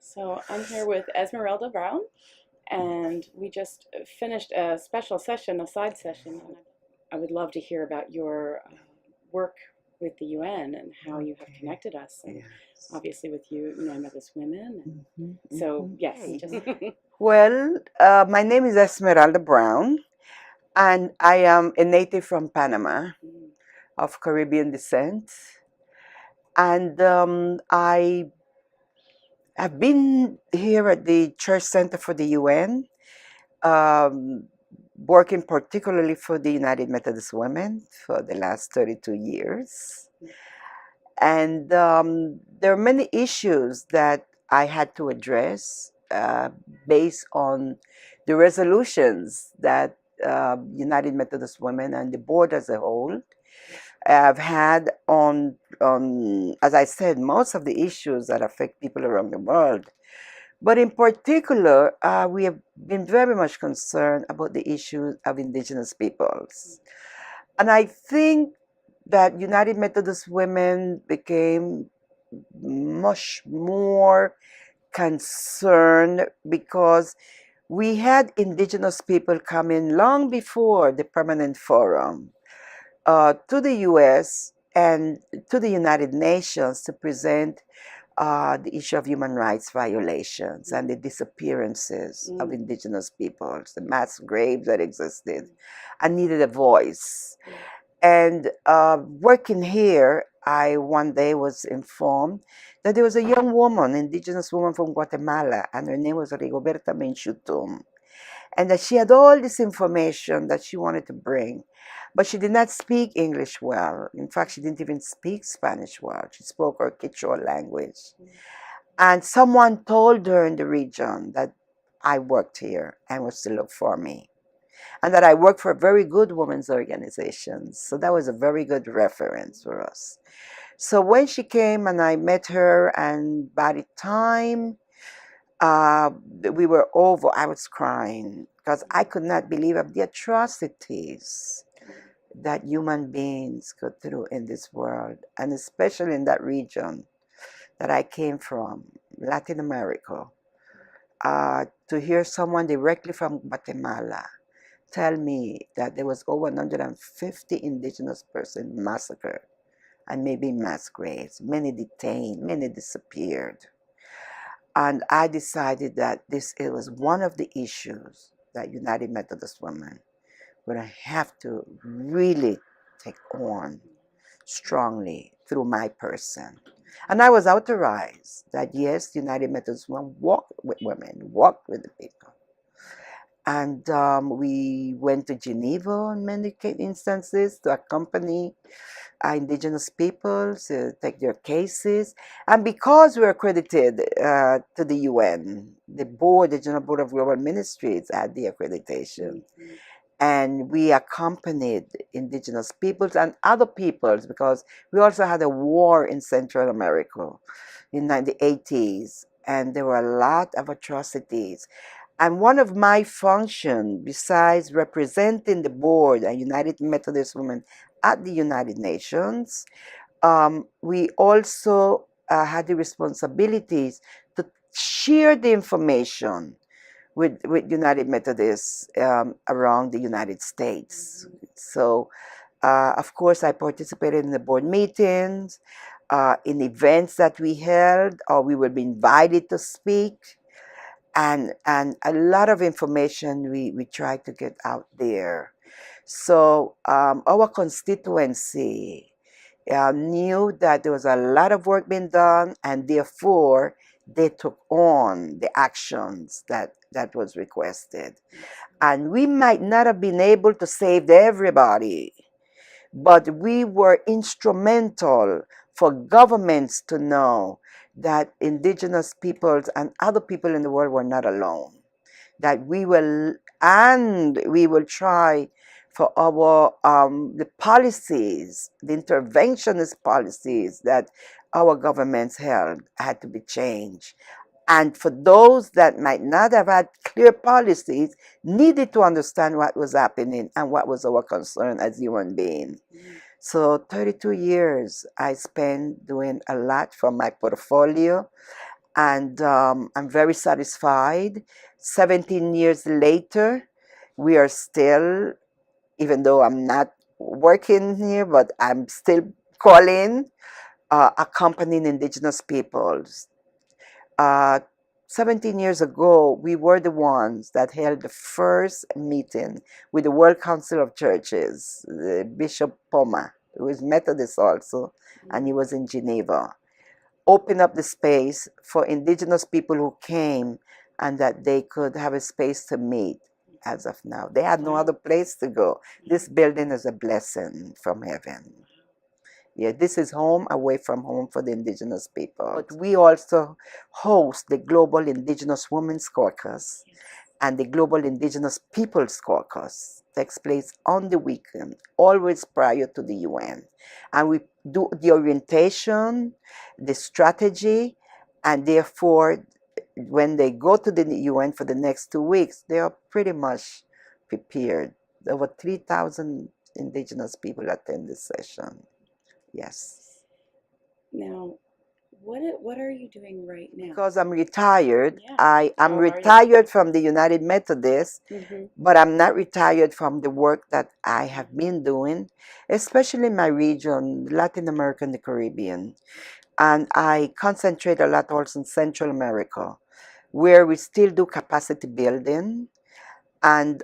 So I'm here with Esmeralda Brown, and we just finished a special session, a side session, and I would love to hear about your work with the UN and how you have connected us, and obviously with United Methodist Women. So yes, just Well, my name is Esmeralda Brown, and I am a native from Panama of Caribbean descent. And I have been here at the Church Center for the UN, um, working particularly for the United Methodist Women for the last 32 years. And there are many issues that I had to address based on the resolutions that United Methodist Women and the board as a whole have had on, as I said, most of the issues that affect people around the world. But in particular, we have been very much concerned about the issues of Indigenous peoples. And I think that United Methodist Women became much more concerned because we had Indigenous people come in long before the Permanent Forum to the US and to the United Nations to present the issue of human rights violations and the disappearances of Indigenous peoples, the mass graves that existed, and needed a voice. And working here, I one day was informed that there was a young woman, Indigenous woman from Guatemala, and her name was Rigoberta Menchutum, and that she had all this information that she wanted to bring, but she did not speak English well. In fact, she didn't even speak Spanish well. She spoke her Quechua language. And someone told her in the region that I worked here and was to look for me, and that I worked for a very good women's organization. So that was a very good reference for us. So when she came and I met her, and by the time we were over, I was crying because I could not believe of the atrocities that human beings go through in this world, and especially in that region that I came from, Latin America. To hear someone directly from Guatemala tell me that there was over 150 indigenous persons massacred and maybe mass graves, many detained, many disappeared. And I decided that it was one of the issues that United Methodist Women would have to really take on strongly through my person. And I was authorized that yes, United Methodist Women walked with women, walked with the people. And we went to Geneva in many instances to accompany Indigenous peoples, take their cases. And because we're accredited to the UN, the board, the General Board of Global Ministries had the accreditation. And we accompanied Indigenous peoples and other peoples because we also had a war in Central America in the 80s. And there were a lot of atrocities. And one of my functions, besides representing the board and United Methodist Women at the United Nations, we also had the responsibilities to share the information with United Methodists around the United States. So, of course, I participated in the board meetings, in events that we held, or we would be invited to speak. And a lot of information we tried to get out there. So our constituency knew that there was a lot of work being done, and therefore they took on the actions that was requested. And we might not have been able to save everybody, but we were instrumental for governments to know that indigenous peoples and other people in the world were not alone. That we will try for our the policies, the interventionist policies that our governments held had to be changed. And for those that might not have had clear policies, needed to understand what was happening and what was our concern as human beings. So 32 years I spent doing a lot for my portfolio. And I'm very satisfied. 17 years later, we are still, even though I'm not working here, but I'm still calling, accompanying Indigenous peoples. Uh, 17 years ago, we were the ones that held the first meeting with the World Council of Churches, Bishop Poma, who is Methodist also, and he was in Geneva. Open up the space for Indigenous people who came and that they could have a space to meet. As of now, they had no other place to go. This building is a blessing from heaven. Yeah, this is home away from home for the Indigenous people. But we also host the Global Indigenous Women's Caucus and the Global Indigenous Peoples Caucus. Takes place on the weekend, always prior to the UN. And we do the orientation, the strategy, and therefore, when they go to the UN for the next 2 weeks, they are pretty much prepared. Over 3,000 Indigenous people attend this session. Yes. Now, what are you doing right now? Because I'm retired, Yeah. I'm Oh, are you? retired from the United Methodist, Mm-hmm. but I'm not retired from the work that I have been doing, especially in my region, Latin America and the Caribbean. And I concentrate a lot also in Central America, where we still do capacity building, and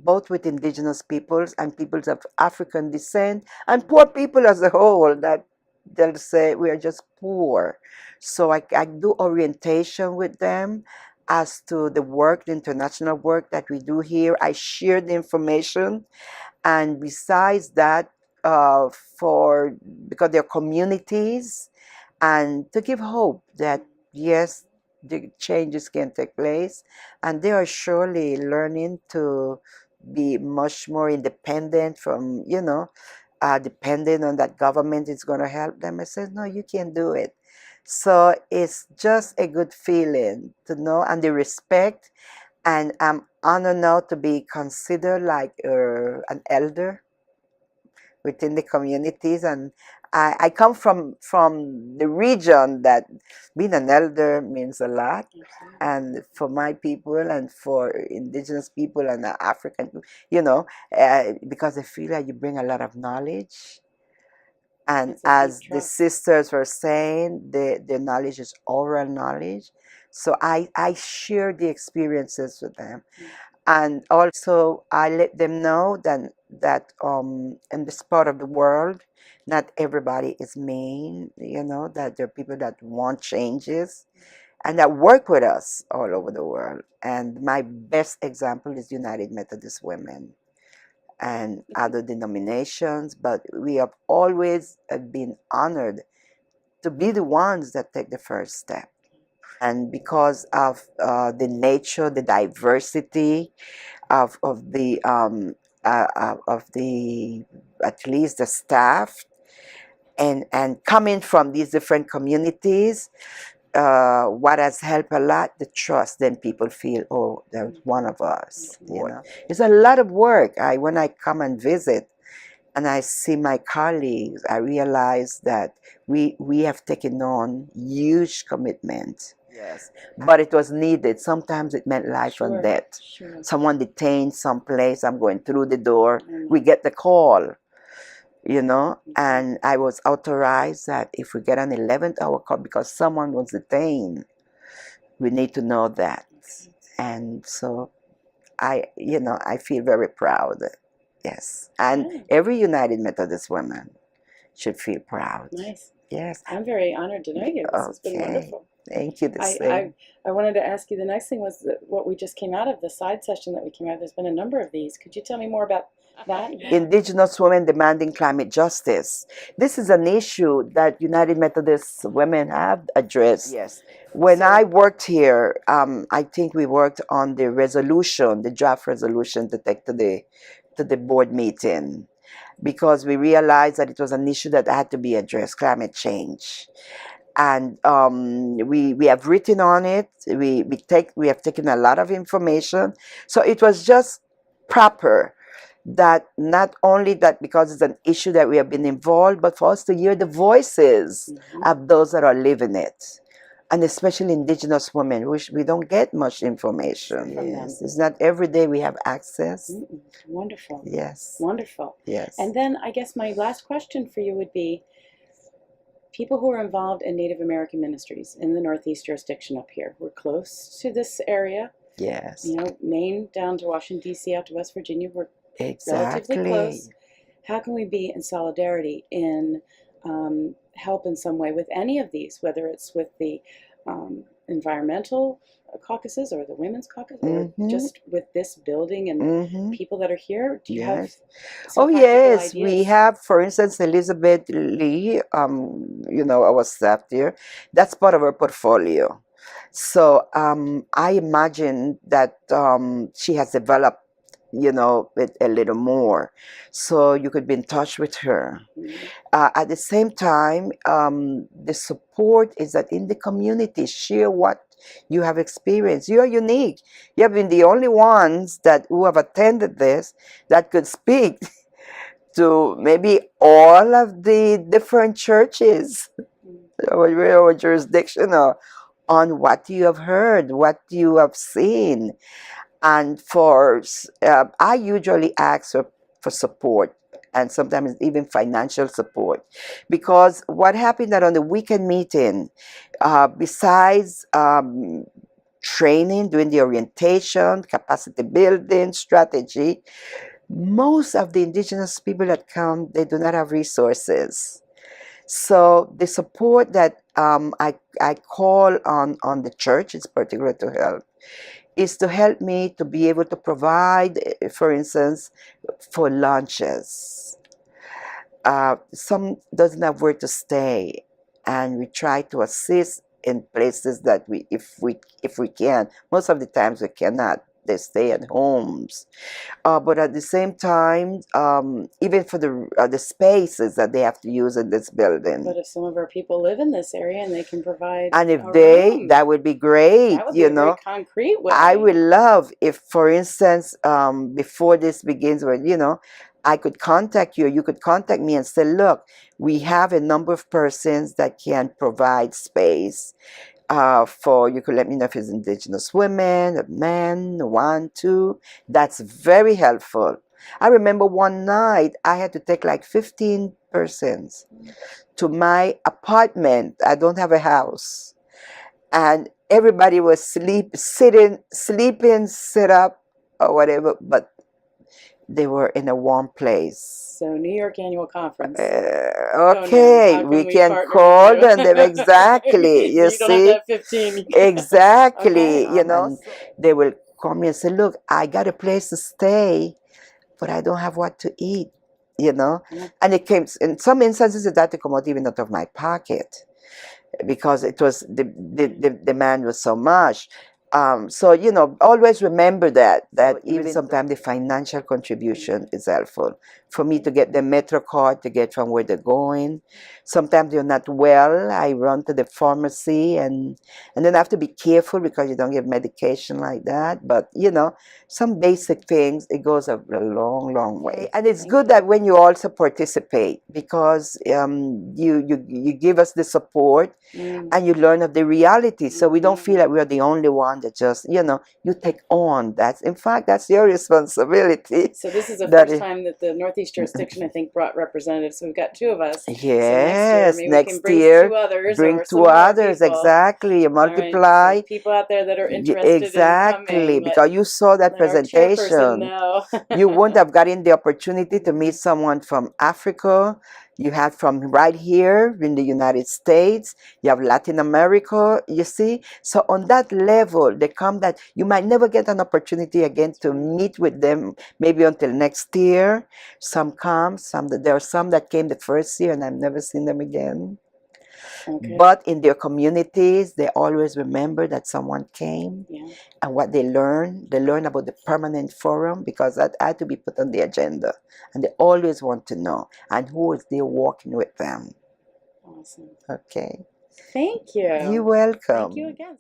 both with Indigenous peoples and peoples of African descent, and poor people as a whole, that they'll say we are just poor. So I do orientation with them as to the work, the international work that we do here. I share the information, and besides that, because they're communities, and to give hope that yes, the changes can take place, and they are surely learning to be much more independent from, dependent on that government is going to help them. I said, no, you can do it. So it's just a good feeling to know, and the respect, and I'm honored now to be considered like an elder within the communities. And I come from the region that being an elder means a lot. And for my people and for Indigenous people and African, because I feel like you bring a lot of knowledge. And as the sisters were saying, the knowledge is oral knowledge. So I share the experiences with them. And also, I let them know that in this part of the world, not everybody is mean, that there are people that want changes and that work with us all over the world. And my best example is United Methodist Women and other denominations, but we have always been honored to be the ones that take the first step. And because of the nature, the diversity, of the at least the staff, and coming from these different communities, what has helped a lot, the trust. Then people feel, oh, there's one of us. It's a lot of work. When I come and visit and I see my colleagues, I realize that we have taken on huge commitment. Yes, but it was needed. Sometimes it meant life and death. Someone detained someplace, I'm going through the door, we get the call, and I was authorized that if we get an 11th hour call because someone was detained, we need to know that. And so I feel very proud. Yes. And every United Methodist woman should feel proud. Nice. Yes. I'm very honored to know you. This has been wonderful. Thank you. I wanted to ask you, the next thing was what we just came out of, the side session that we came out of. There's been a number of these. Could you tell me more about that? Indigenous women demanding climate justice. This is an issue that United Methodist women have addressed. Yes. When I worked here, I think we worked on the resolution, the draft resolution to take to the board meeting, because we realized that it was an issue that had to be addressed, climate change. And we have written on it. We have taken a lot of information. So it was just proper that not only that because it's an issue that we have been involved, but for us to hear the voices of those that are living it. and especially Indigenous women, which we don't get much information. From them. Yes, it's not every day we have access. Wonderful. Yes. Wonderful. Yes. And then I guess my last question for you would be, people who are involved in Native American ministries in the Northeast jurisdiction up here. We're close to this area. Yes. You know, Maine down to Washington, D.C., out to West Virginia. We're Exactly. relatively close. How can we be in solidarity in help in some way with any of these, whether it's with the environmental caucuses or the women's caucus, or just with this building and people that are here? Do you have some practical yes, we ideas? have, for instance, Elizabeth Lee, you know, our staff there. That's part of our portfolio. So I imagine that she has developed, you know, it a little more. So you could be in touch with her. At the same time, the support is that in the community, share what you have experienced. You are unique. You have been the only ones that who have attended this that could speak to maybe all of the different churches, our jurisdictional, on what you have heard, what you have seen. And I usually ask for support, and sometimes even financial support, because what happened that on the weekend meeting, besides training, doing the orientation, capacity building, strategy, most of the Indigenous people that come, they do not have resources. So the support that I call on the church, in particular, to help, is to help me to be able to provide, for instance, for lunches. Some doesn't have where to stay, and we try to assist in places that if we can. Most of the times we cannot. They stay at homes. But at the same time, even for the spaces that they have to use in this building. But if some of our people live in this area and they can provide, and if a room, that would be great. that would be You a very know, concrete way. I would love if, for instance, before this begins, where you know, I could contact you, or you could contact me and say, look, we have a number of persons that can provide space. You could let me know if it's Indigenous women, men, 1, 2. That's very helpful. I remember one night I had to take like 15 persons to my apartment. I don't have a house. And everybody was sleeping, sit up, or whatever, but they were in a warm place. So New York Annual Conference. Okay, we can call them exactly. You see, don't have to have 15. Exactly. Okay, You know, and they will call me and say, "Look, I got a place to stay, but I don't have what to eat." You know, and it came in some instances it had to come out even out of my pocket, because it was the demand was so much. So you know, always remember that even sometimes the financial contribution is helpful for me to get the Metro card to get from where they're going. Sometimes you're not well, I run to the pharmacy, and then I have to be careful because you don't give medication like that. But you know, some basic things, it goes a long way. And it's good that when you also participate, because you give us the support, and you learn of the reality, so we don't feel like we're the only one that just, you know, you take on. In fact, that's your responsibility. So this is the first time that the Northeast jurisdiction, I think, brought representatives. So we've got 2 of us. Yes, so next we can year, bring 2 others, exactly. You multiply. Right. So people out there that are interested exactly, in coming, because you saw that presentation. You wouldn't have gotten the opportunity to meet someone from Africa. You have from right here in the United States. You have Latin America, you see. So on that level, they come that you might never get an opportunity again to meet with them, maybe until next year. Some come, there are some that came the first year and I've never seen them again. Okay. But in their communities, they always remember that someone came, and what they learn about the permanent forum, because that had to be put on the agenda. And they always want to know, and who is there walking with them. Awesome. Okay. Thank you. You're welcome. Thank you again.